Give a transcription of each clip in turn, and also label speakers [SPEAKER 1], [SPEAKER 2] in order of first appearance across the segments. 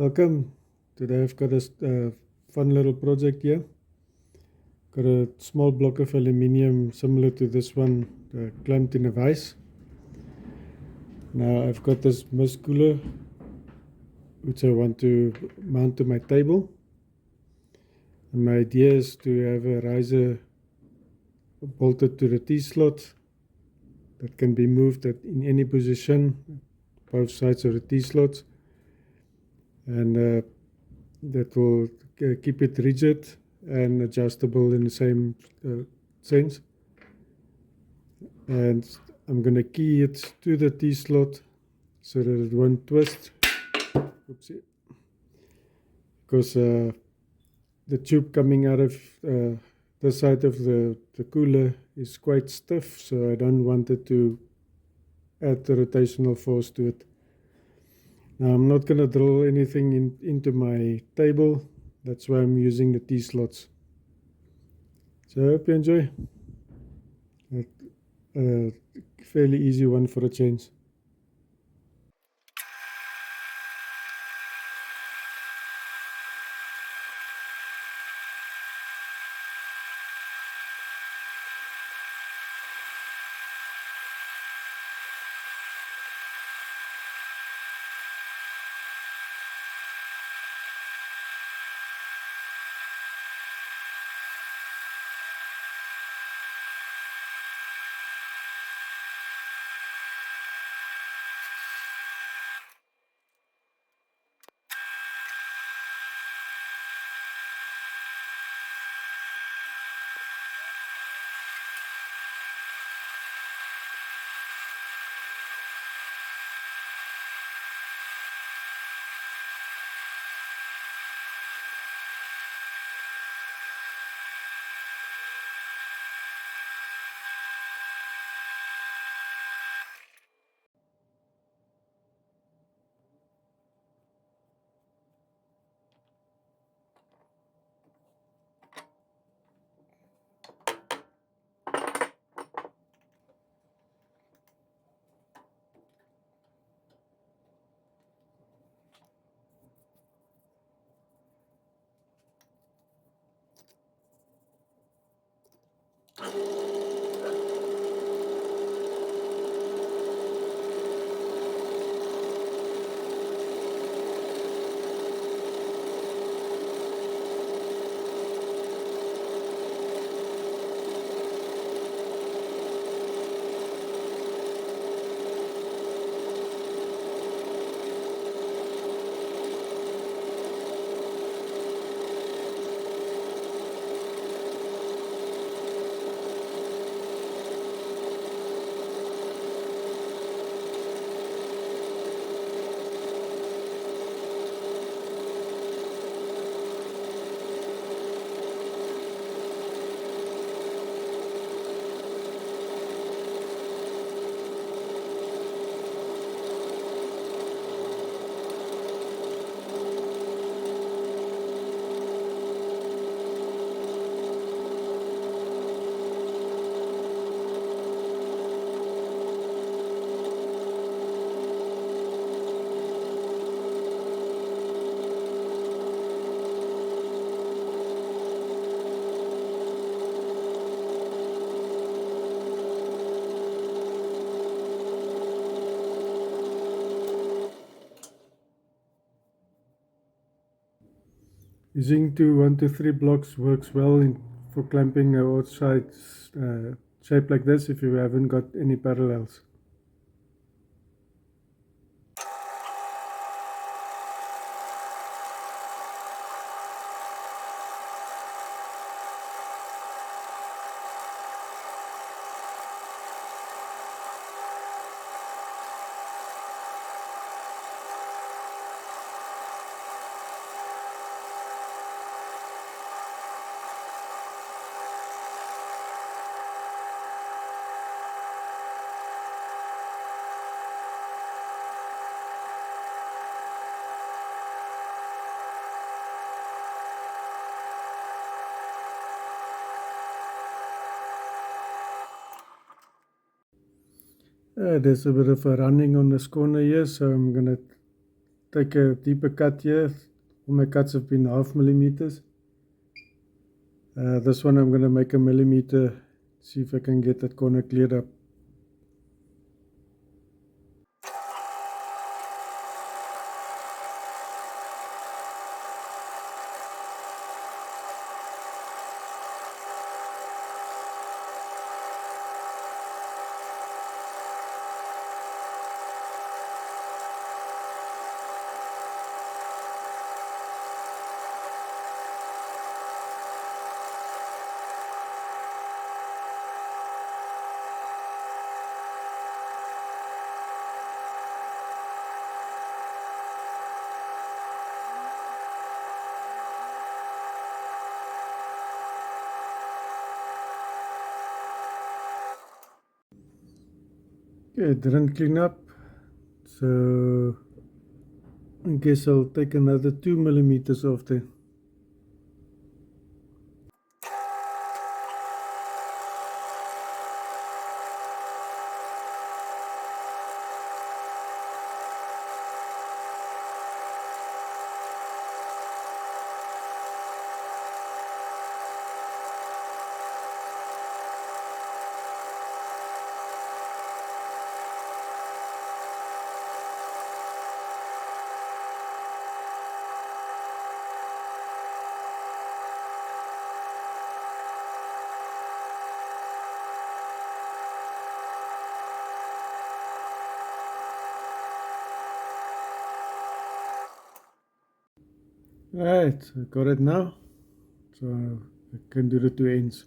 [SPEAKER 1] Welcome. Today I've got a fun little project here. Got a small block of aluminium similar to this one clamped in a vise. Now I've got this mist cooler which I want to mount to my table. And my idea is to have a riser bolted to the T-slot that can be moved in any position, both sides of the T-slots. And that will keep it rigid and adjustable in the same sense. And I'm going to key it to the T-slot so that it won't twist. Oopsie. Because the tube coming out of the side of the cooler is quite stiff, so I don't want it to add the rotational force to it. Now I'm not going to drill anything into my table. That's why I'm using the T-slots. So I hope you enjoy. Fairly easy one for a change. Using 1 to 3 blocks works well for clamping a outside shape like this if you haven't got any parallels. There's a bit of a running on this corner here, so I'm going to take a deeper cut here. All my cuts have been 0.5 millimeters. This one I'm going to make 1 millimeter, see if I can get that corner cleared up. Okay, it didn't clean up, so I guess I'll take another 2 millimeters off there. Right, I got it now, so I can do the two ends.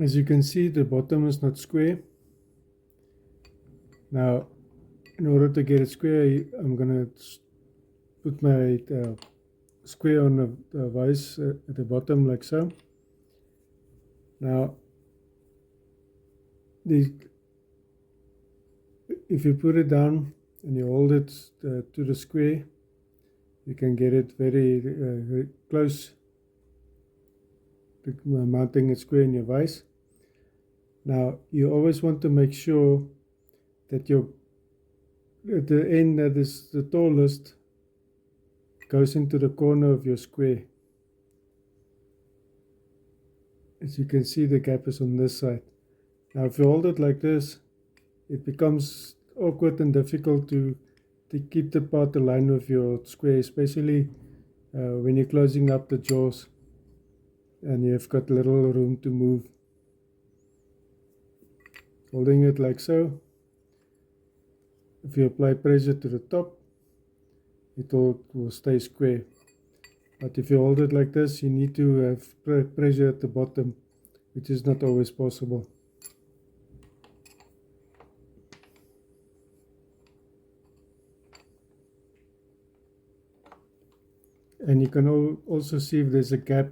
[SPEAKER 1] As you can see, the bottom is not square. Now, in order to get it square, I'm gonna put my square on the vise at the bottom like so. Now, if you put it down and you hold it to the square, you can get it very close to mounting a square in your vise. Now, you always want to make sure that the end that is the tallest goes into the corner of your square. As you can see, the gap is on this side. Now, if you hold it like this, it becomes awkward and difficult to keep the part aligned with your square, especially when you're closing up the jaws and you've got little room to move. Holding it like so, if you apply pressure to the top, it will stay square. But if you hold it like this, you need to have pressure at the bottom, which is not always possible. And you can also see if there's a gap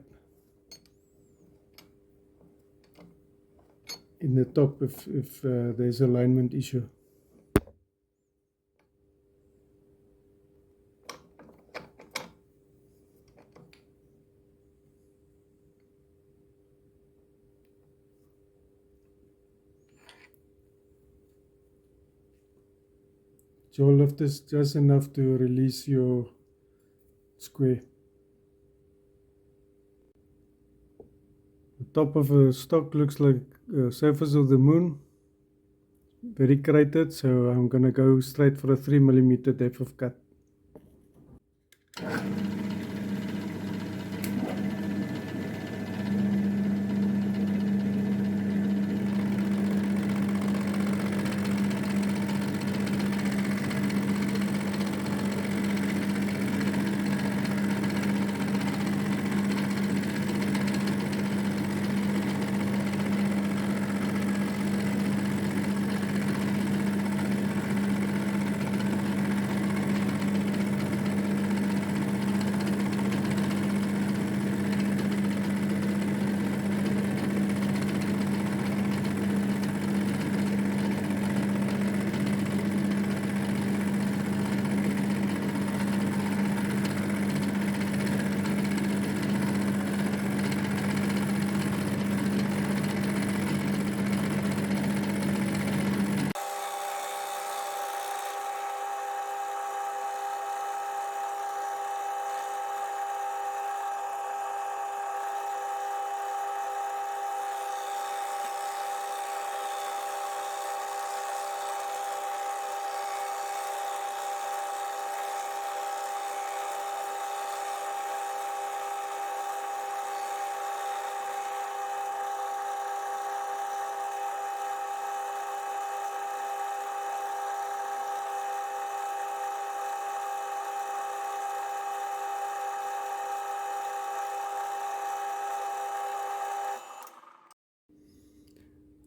[SPEAKER 1] in the top if there's alignment issue. Jaw lift is just enough to release your square. The top of a stock looks like the surface of the moon, very cratered, so I'm gonna go straight for a 3 millimeter depth of cut.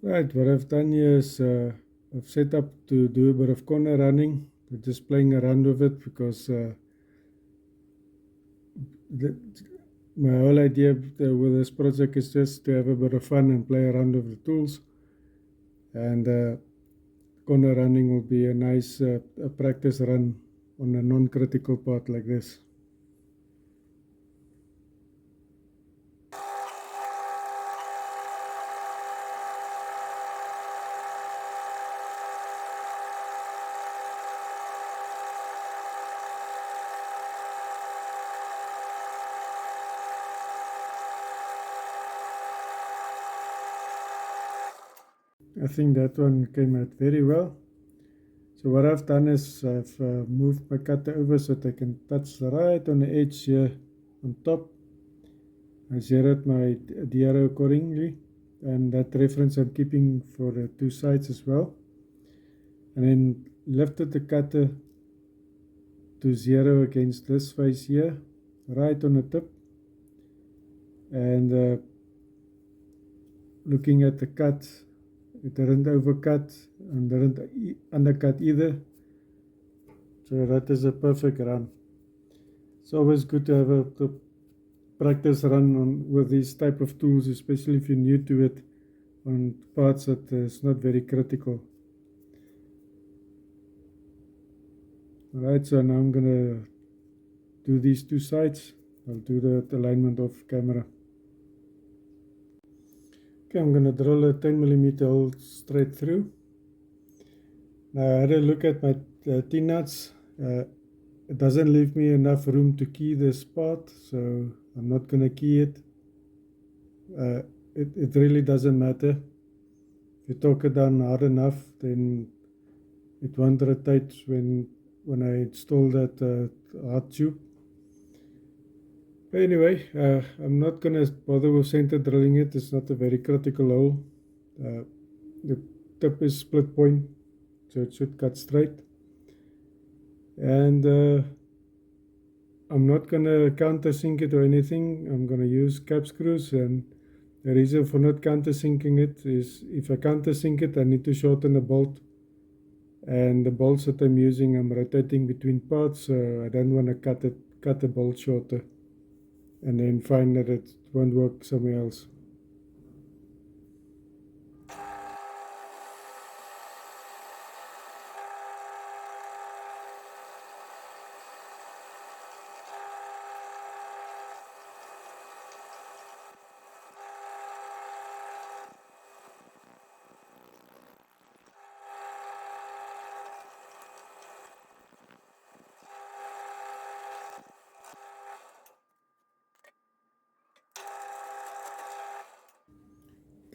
[SPEAKER 1] Right, what I've done here is I've set up to do a bit of corner running. We're just playing around with it because the, my whole idea with this project is just to have a bit of fun and play around with the tools. And corner running will be a nice a practice run on a non-critical part like this. I think that one came out very well. So what I've done is I've moved my cutter over so that I can touch right on the edge here on top. I zeroed my DRO accordingly, and that reference I'm keeping for the two sides as well. And then lifted the cutter to zero against this face here, right on the tip. And looking at the cut, it didn't overcut and didn't undercut either. So that is a perfect run. It's always good to have a practice run with these type of tools, especially if you're new to it, on parts that is not very critical. Alright, so now I'm gonna do these two sides. I'll do the alignment off camera. Okay, I'm gonna drill a 10mm hole straight through. Now I had a look at my T-nuts. It doesn't leave me enough room to key this part, so I'm not gonna key it. It really doesn't matter. If you torque it down hard enough, then it won't rotate when I install that hard tube. But anyway, I'm not gonna bother with center drilling it. It's not a very critical hole. The tip is split point, so it should cut straight. And I'm not gonna countersink it or anything. I'm gonna use cap screws, and the reason for not countersinking it is if I countersink it, I need to shorten the bolt. And the bolts that I'm using, I'm rotating between parts, so I don't want to cut the bolt shorter and then find that it won't work somewhere else.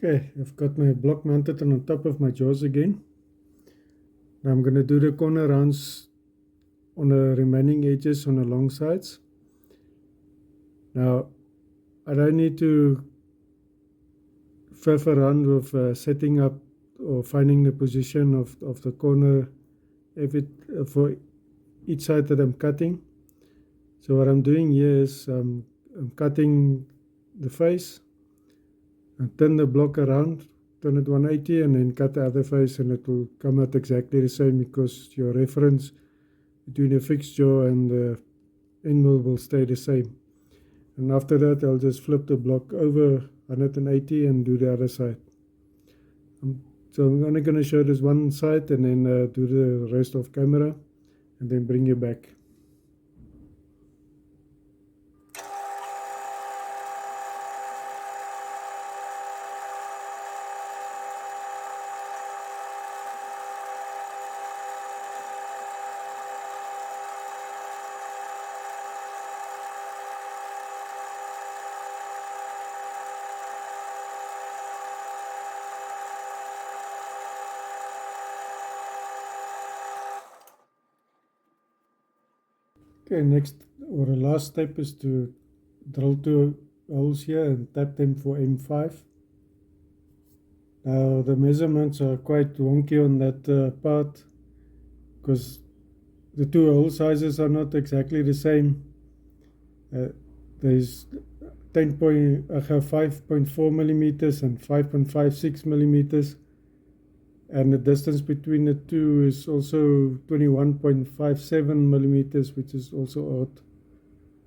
[SPEAKER 1] Okay, I've got my block mounted on top of my jaws again. Now I'm going to do the corner rounds on the remaining edges on the long sides. Now I don't need to faff around with setting up or finding the position of the corner for each side that I'm cutting. So what I'm doing here is I'm cutting the face and turn the block around, turn it 180, and then cut the other face, and it will come out exactly the same because your reference between the fixed jaw and the end mill will stay the same. And after that, I'll just flip the block over 180 and do the other side. So I'm only going to show this one side and then do the rest off camera and then bring you back. Okay, next or the last step is to drill two holes here and tap them for M5. Now the measurements are quite wonky on that part because the two hole sizes are not exactly the same. There's I have 5.4 millimeters and 5.56 millimeters, and the distance between the two is also 21.57 millimeters, which is also odd.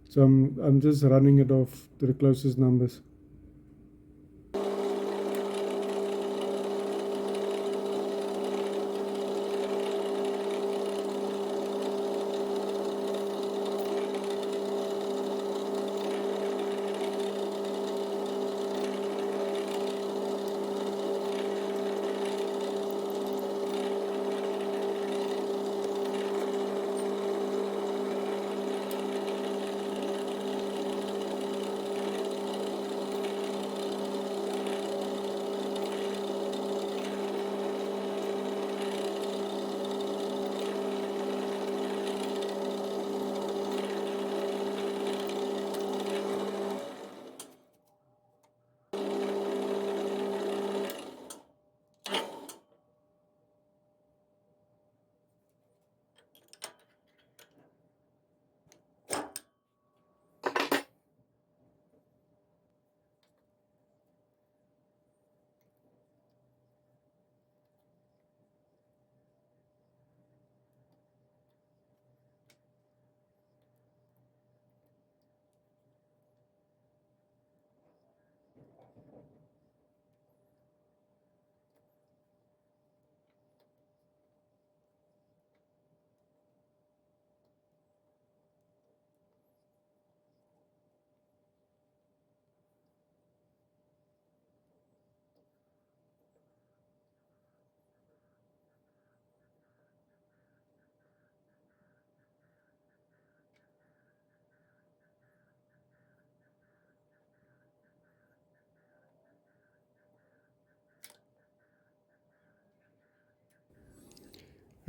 [SPEAKER 1] So I'm just running it off to the closest numbers.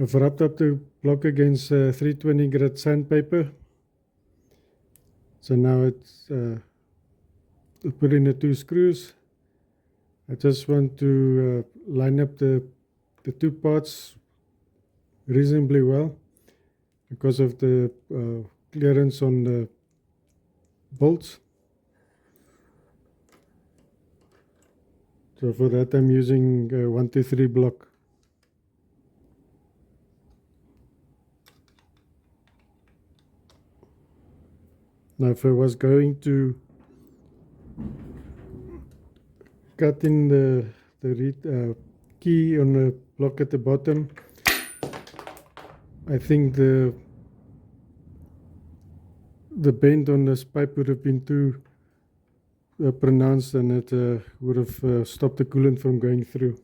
[SPEAKER 1] I've wrapped up the block against 320 grit sandpaper. So now it's put in the two screws. I just want to line up the two parts reasonably well because of the clearance on the bolts. So for that I'm using 123 block. Now if I was going to cut in the key on the block at the bottom, I think the bend on this pipe would have been too pronounced, and it would have stopped the coolant from going through.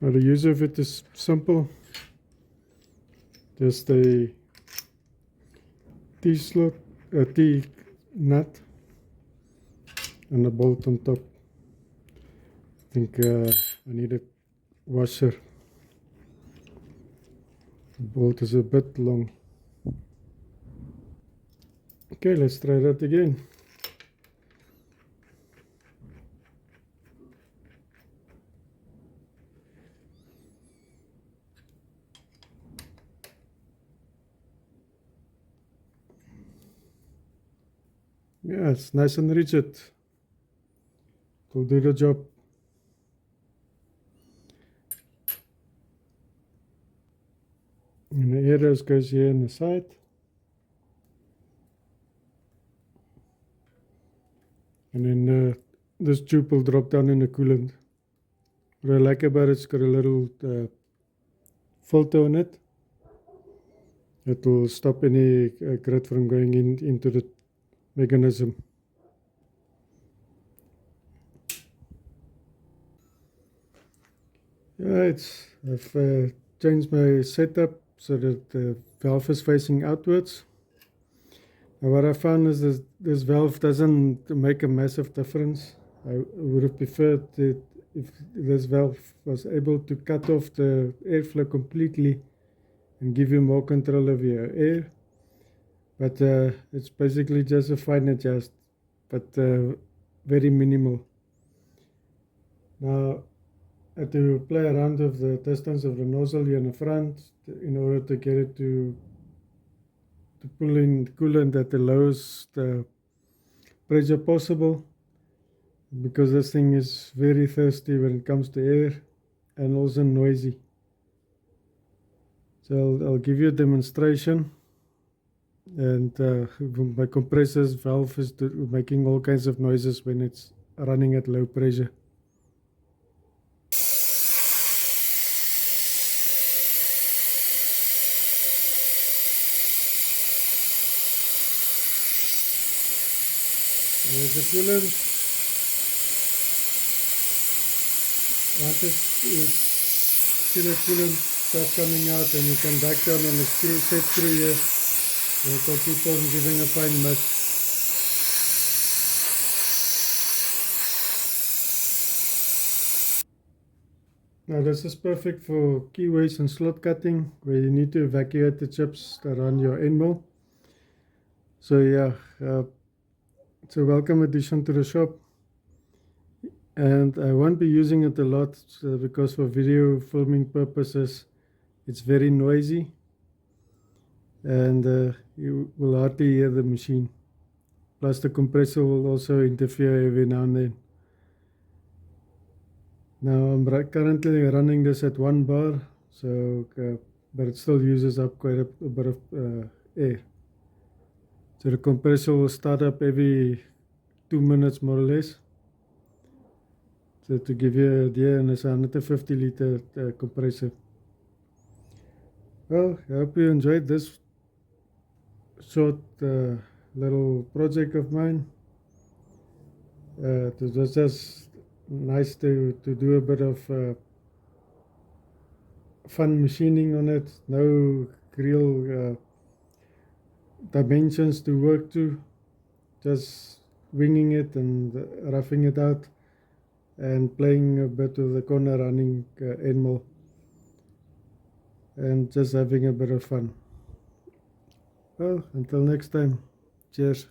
[SPEAKER 1] Now the use of it is simple. Just a T-slot, a T-nut, and a bolt on top. I think I need a washer. The bolt is a bit long. Okay, let's try that again. Yeah, it's nice and rigid. It will do the job. And the arrows goes here on the side. And then this tube will drop down in the coolant. What I like about it's got a little filter on it. It will stop any grit from going into the mechanism. Yeah, I've changed my setup so that the valve is facing outwards. Now what I found is this valve doesn't make a massive difference. I would have preferred that if this valve was able to cut off the airflow completely and give you more control of your air. But it's basically just a fine adjust, but very minimal. Now I had to play around with the distance of the nozzle here in the front in order to get it to to pull in coolant at the lowest pressure possible, because this thing is very thirsty when it comes to air and also noisy. So I'll give you a demonstration. And my compressor's valve is making all kinds of noises when it's running at low pressure. There's the coolant. Once you see the coolant start coming out, and you can back down on the set screw here, and it will keep on giving a fine mist. Now this is perfect for keyways and slot cutting, where you need to evacuate the chips around your end mill. So yeah, it's a welcome addition to the shop. And I won't be using it a lot because for video filming purposes it's very noisy, and you will hardly hear the machine. Plus the compressor will also interfere every now and then. Now I'm currently running this at 1 bar, so but it still uses up quite a bit of air. So the compressor will start up every 2 minutes more or less. So to give you an idea, and it's a 150 liter compressor. Well, I hope you enjoyed this short little project of mine. It was just nice to do a bit of fun machining on it. No real dimensions to work to, just winging it and roughing it out and playing a bit with the corner running end mill and just having a bit of fun. Well, until next time, cheers.